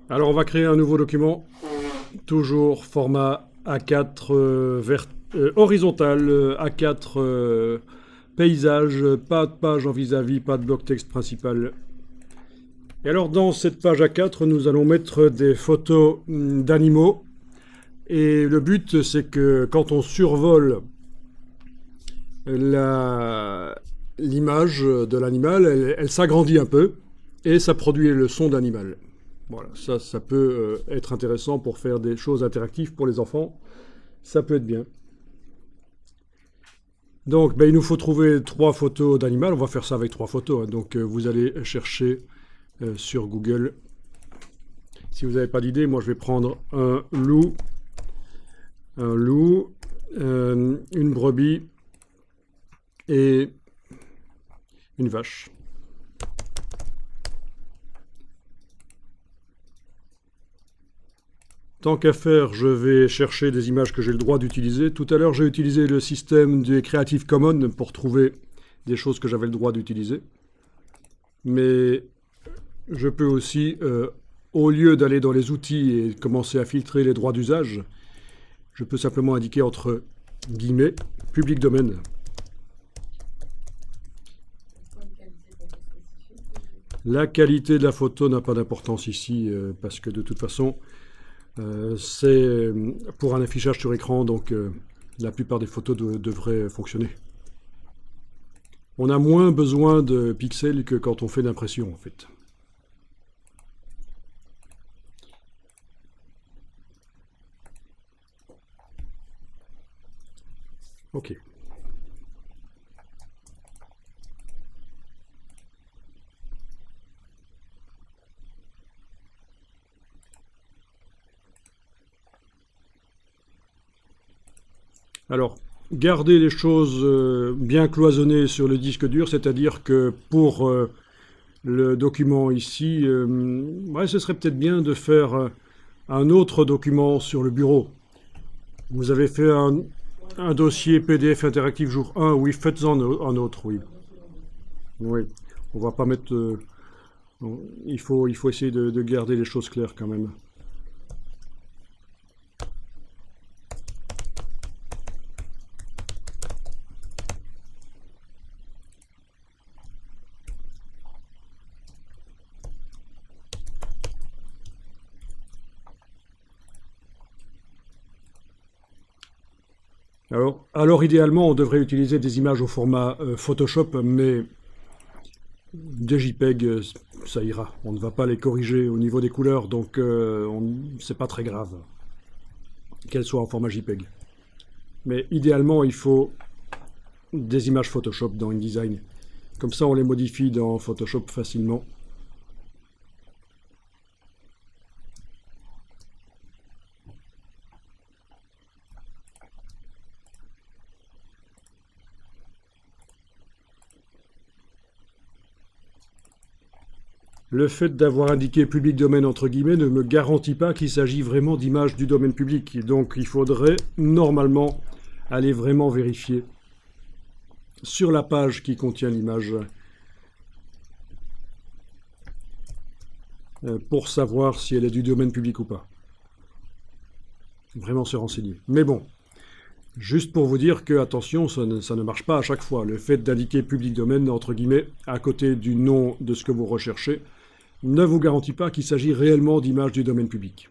Alors on va créer un nouveau document, toujours format A4 horizontal, A4 paysage, pas de page en vis-à-vis, pas de bloc texte principal. Et alors dans cette page A4, nous allons mettre des photos d'animaux. Et le but, c'est que quand on survole l'image de l'animal, elle s'agrandit un peu et ça produit le son d'animal. Voilà, ça peut être intéressant pour faire des choses interactives pour les enfants. Ça peut être bien. Donc, il nous faut trouver 3 photos d'animal. On va faire ça avec 3 photos, hein. Donc, vous allez chercher sur Google. Si vous n'avez pas d'idée, moi, je vais prendre un loup, une brebis et une vache. Tant qu'à faire, je vais chercher des images que j'ai le droit d'utiliser. Tout à l'heure, j'ai utilisé le système des Creative Commons pour trouver des choses que j'avais le droit d'utiliser. Mais je peux aussi, au lieu d'aller dans les outils et commencer à filtrer les droits d'usage, je peux simplement indiquer entre guillemets « public domaine ». La qualité de la photo n'a pas d'importance ici, parce que de toute façon, c'est pour un affichage sur écran, donc la plupart des photos devraient fonctionner. On a moins besoin de pixels que quand on fait l'impression, en fait. Ok. Alors, garder les choses bien cloisonnées sur le disque dur, c'est-à-dire que pour le document ici, ouais, ce serait peut-être bien de faire un autre document sur le bureau. Vous avez fait un dossier PDF interactif jour 1, oui, faites-en un autre, oui. Oui, on va pas mettre... il faut essayer de garder les choses claires quand même. Alors idéalement, on devrait utiliser des images au format Photoshop, mais des JPEG, ça ira. On ne va pas les corriger au niveau des couleurs, donc c'est pas très grave qu'elles soient en format JPEG. Mais idéalement, il faut des images Photoshop dans InDesign. Comme ça, on les modifie dans Photoshop facilement. Le fait d'avoir indiqué public domaine entre guillemets ne me garantit pas qu'il s'agit vraiment d'images du domaine public. Donc il faudrait normalement aller vraiment vérifier sur la page qui contient l'image pour savoir si elle est du domaine public ou pas. Vraiment se renseigner. Mais bon, juste pour vous dire que, attention, ça ne marche pas à chaque fois. Le fait d'indiquer public domaine, entre guillemets, à côté du nom de ce que vous recherchez, ne vous garantit pas qu'il s'agit réellement d'images du domaine public.